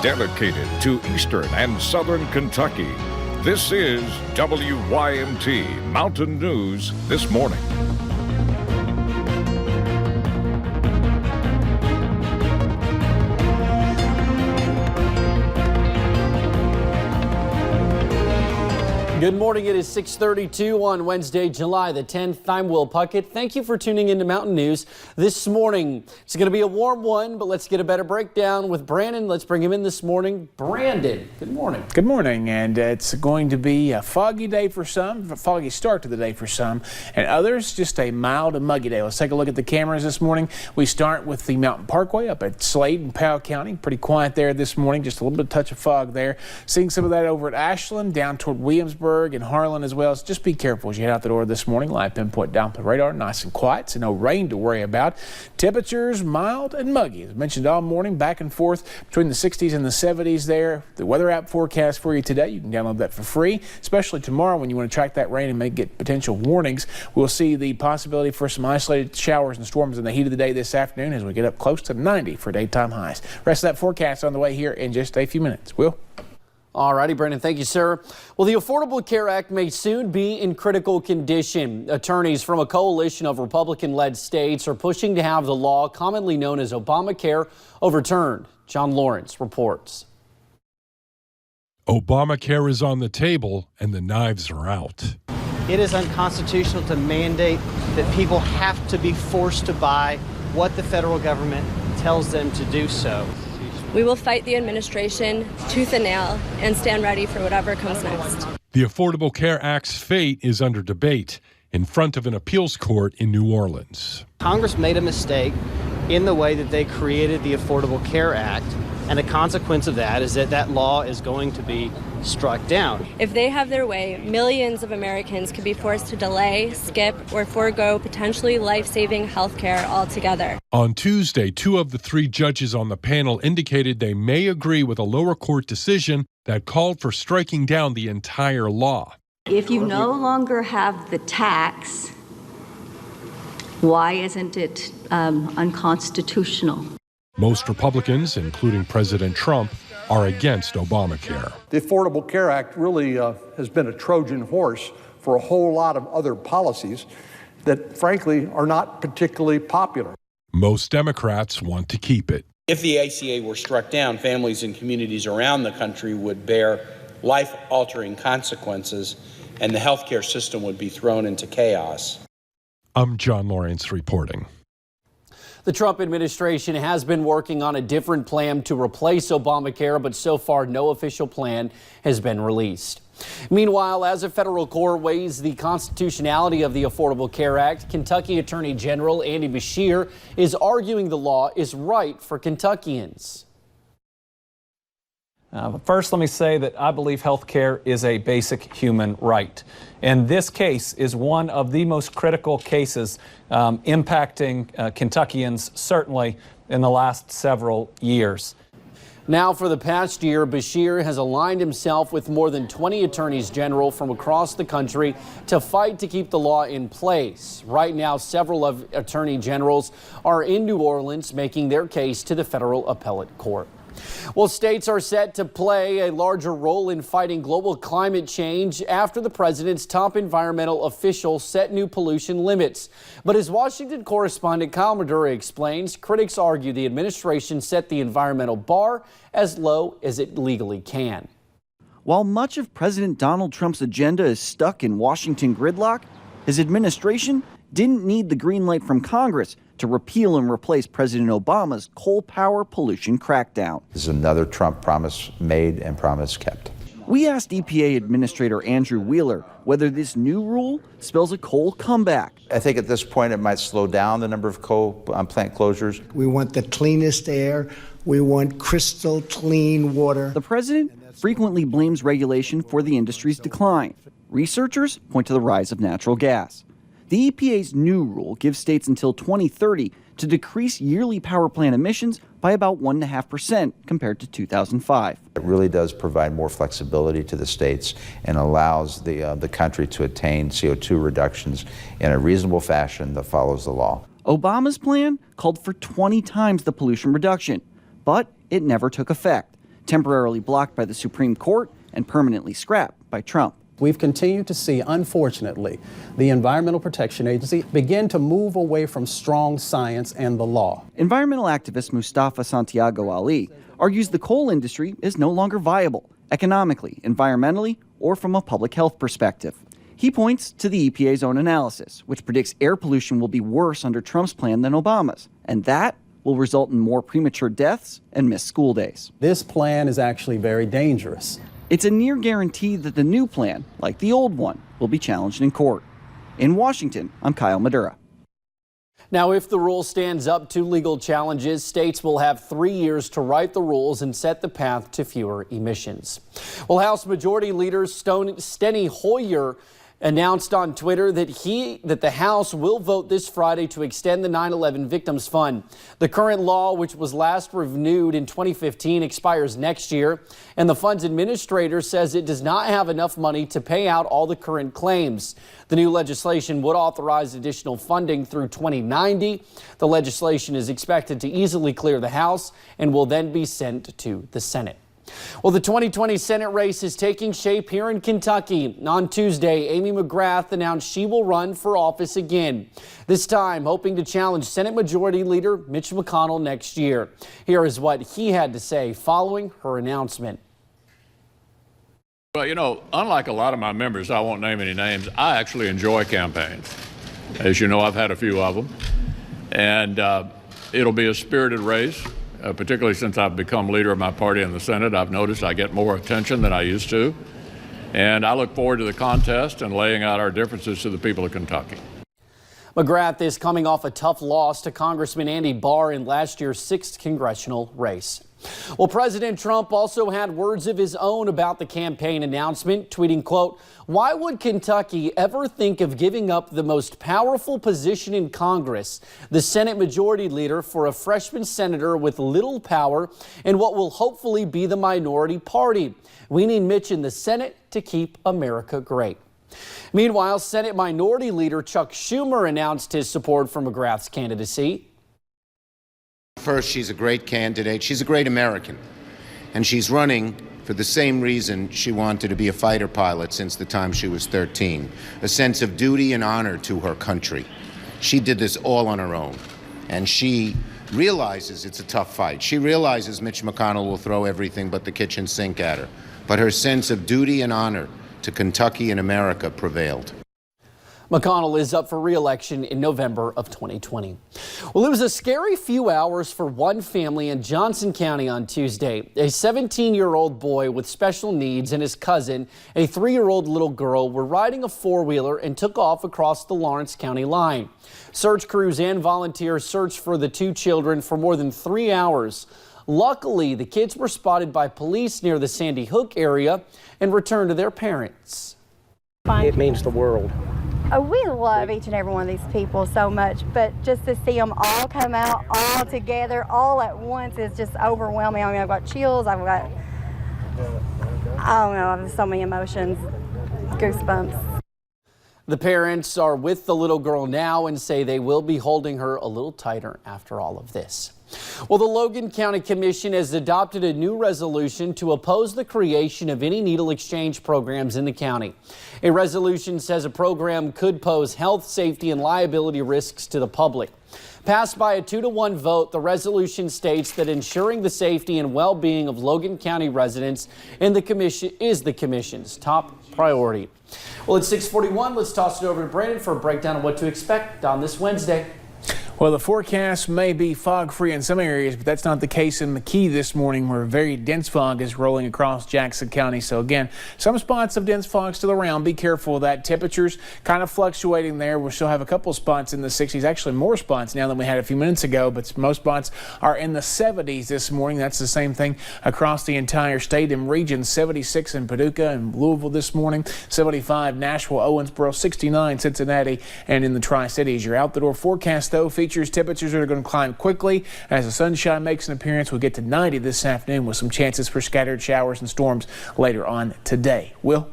dedicated to Eastern and Southern Kentucky. This is WYMT Mountain News This Morning. Good morning. It is 6:32 on Wednesday, July the 10th. I'm Will Puckett. Thank you for tuning into Mountain News this morning. It's going to be a warm one, but let's get a better breakdown with Brandon. Let's bring him in this morning. Brandon, good morning. Good morning, and it's going to be a foggy day for some, a foggy start to the day for some, and others just a mild and muggy day. Let's take a look at the cameras this morning. We start with the Mountain Parkway up at Slade in Powell County. Pretty quiet there this morning, just a little bit of touch of fog there. Seeing some of that over at Ashland, down toward Williamsburg and Harlan as well. So just be careful as you head out the door this morning. Live pinpoint Doppler radar, nice and quiet, so no rain to worry about. Temperatures mild and muggy. As mentioned all morning, back and forth between the 60s and the 70s there. The weather app forecast for you today, you can download that for free, especially tomorrow when you want to track that rain and may get potential warnings. We'll see the possibility for some isolated showers and storms in the heat of the day this afternoon as we get up close to 90 for daytime highs. Rest of that forecast on the way here in just a few minutes. Will? All righty, Brandon, thank you, sir. Well, the Affordable Care Act may soon be in critical condition. Attorneys from a coalition of Republican-led states are pushing to have the law commonly known as Obamacare overturned. John Lawrence reports. Obamacare is on the table and the knives are out. It is unconstitutional to mandate that people have to be forced to buy what the federal government tells them to do so. We will fight the administration tooth and nail and stand ready for whatever comes next. The Affordable Care Act's fate is under debate in front of an appeals court in New Orleans. Congress made a mistake in the way that they created the Affordable Care Act, and the consequence of that is that that law is going to be struck down. If they have their way, millions of Americans could be forced to delay, skip, or forego potentially life-saving health care altogether. On Tuesday, 2 of the 3 judges on the panel indicated they may agree with a lower court decision that called for striking down the entire law. If you no longer have the tax, why isn't it unconstitutional? Most Republicans, including President Trump, are against Obamacare. The Affordable Care Act really has been a Trojan horse for a whole lot of other policies that, frankly, are not particularly popular. Most Democrats want to keep it. If the ACA were struck down, families and communities around the country would bear life-altering consequences, and the healthcare system would be thrown into chaos. I'm John Lawrence reporting. The Trump administration has been working on a different plan to replace Obamacare, but so far no official plan has been released. Meanwhile, as a federal court weighs the constitutionality of the Affordable Care Act, Kentucky Attorney General Andy Beshear is arguing the law is right for Kentuckians. First, let me say that I believe health care is a basic human right. And this case is one of the most critical cases impacting Kentuckians, certainly in the last several years. Now, for the past year, Beshear has aligned himself with more than 20 attorneys general from across the country to fight to keep the law in place. Right now, several of attorney generals are in New Orleans making their case to the federal appellate court. Well, states are set to play a larger role in fighting global climate change after the president's top environmental official set new pollution limits. But as Washington correspondent Kyle Madura explains, critics argue the administration set the environmental bar as low as it legally can. While much of President Donald Trump's agenda is stuck in Washington gridlock, his administration didn't need the green light from Congress to repeal and replace President Obama's coal power pollution crackdown. This is another Trump promise made and promise kept. We asked EPA Administrator Andrew Wheeler whether this new rule spells a coal comeback. I think at this point it might slow down the number of coal plant closures. We want the cleanest air. We want crystal clean water. The president frequently blames regulation for the industry's decline. Researchers point to the rise of natural gas. The EPA's new rule gives states until 2030 to decrease yearly power plant emissions by about 1.5% compared to 2005. It really does provide more flexibility to the states and allows the country to attain CO2 reductions in a reasonable fashion that follows the law. Obama's plan called for 20 times the pollution reduction, but it never took effect. temporarily blocked by the Supreme Court and permanently scrapped by Trump. We've continued to see, unfortunately, the Environmental Protection Agency begin to move away from strong science and the law. Environmental activist Mustafa Santiago Ali argues the coal industry is no longer viable, economically, environmentally, or from a public health perspective. He points to the EPA's own analysis, which predicts air pollution will be worse under Trump's plan than Obama's, and that will result in more premature deaths and missed school days. This plan is actually very dangerous. It's a near guarantee that the new plan, like the old one, will be challenged in court. In Washington, I'm Kyle Madura. Now, if the rule stands up to legal challenges, states will have 3 years to write the rules and set the path to fewer emissions. Well, House Majority Leader Steny Hoyer announced on Twitter that the House will vote this Friday to extend the 9/11 Victims Fund. The current law, which was last renewed in 2015, expires next year, and the fund's administrator says it does not have enough money to pay out all the current claims. The new legislation would authorize additional funding through 2090. The legislation is expected to easily clear the House and will then be sent to the Senate. Well, the 2020 Senate race is taking shape here in Kentucky. On Tuesday, Amy McGrath announced she will run for office again, this time hoping to challenge Senate Majority Leader Mitch McConnell next year. Here is what he had to say following her announcement. Well, you know, unlike a lot of my members, I won't name any names, I actually enjoy campaigns. As you know, I've had a few of them. And it'll be a spirited race. Particularly since I've become leader of my party in the Senate, I've noticed I get more attention than I used to. And I look forward to the contest and laying out our differences to the people of Kentucky. McGrath is coming off a tough loss to Congressman Andy Barr in last year's 6th congressional race. Well, President Trump also had words of his own about the campaign announcement, tweeting, quote, "Why would Kentucky ever think of giving up the most powerful position in Congress, the Senate Majority Leader, for a freshman senator with little power and what will hopefully be the minority party? We need Mitch in the Senate to keep America great." Meanwhile, Senate Minority Leader Chuck Schumer announced his support for McGrath's candidacy. First, she's a great candidate. She's a great American. And she's running for the same reason she wanted to be a fighter pilot since the time she was 13, a sense of duty and honor to her country. She did this all on her own. And she realizes it's a tough fight. She realizes Mitch McConnell will throw everything but the kitchen sink at her. But her sense of duty and honor to Kentucky and America prevailed. McConnell is up for re-election in November of 2020. Well, it was a scary few hours for one family in Johnson County on Tuesday. A 17-year-old boy with special needs and his cousin, a 3-year-old little girl, were riding a four-wheeler and took off across the Lawrence County line. Search crews and volunteers searched for the two children for more than 3 hours. Luckily, the kids were spotted by police near the Sandy Hook area and returned to their parents. It means the world. We love each and every one of these people so much, but just to see them all come out all together, all at once is just overwhelming. I mean, I've got chills, I don't know, I have so many emotions, goosebumps. The parents are with the little girl now and say they will be holding her a little tighter after all of this. Well, the Logan County Commission has adopted a new resolution to oppose the creation of any needle exchange programs in the county. A resolution says a program could pose health, safety, and liability risks to the public. Passed by a 2-to-1 vote, the resolution states that ensuring the safety and well-being of Logan County residents and the commission is the commission's top priority. Well, it's 6:41. Let's toss it over to Brandon for a breakdown of what to expect on this Wednesday. Well, the forecast may be fog-free in some areas, but that's not the case in McKee this morning, where very dense fog is rolling across Jackson County. So again, some spots of dense fog still around. Be careful of that. Temperatures kind of fluctuating there. We'll still have a couple spots in the 60s, actually more spots now than we had a few minutes ago, but most spots are in the 70s this morning. That's the same thing across the entire state and region. 76 in Paducah and Louisville this morning, 75 Nashville, Owensboro, 69 Cincinnati, and in the Tri-Cities. Your out-the-door forecast, though, features temperatures that are going to climb quickly. As the sunshine makes an appearance, we'll get to 90 this afternoon with some chances for scattered showers and storms later on today. Will?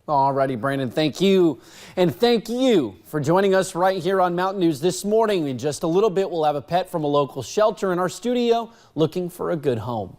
All righty, Brandon, thank you. And thank you for joining us right here on Mountain News this morning. In just a little bit, we'll have a pet from a local shelter in our studio looking for a good home.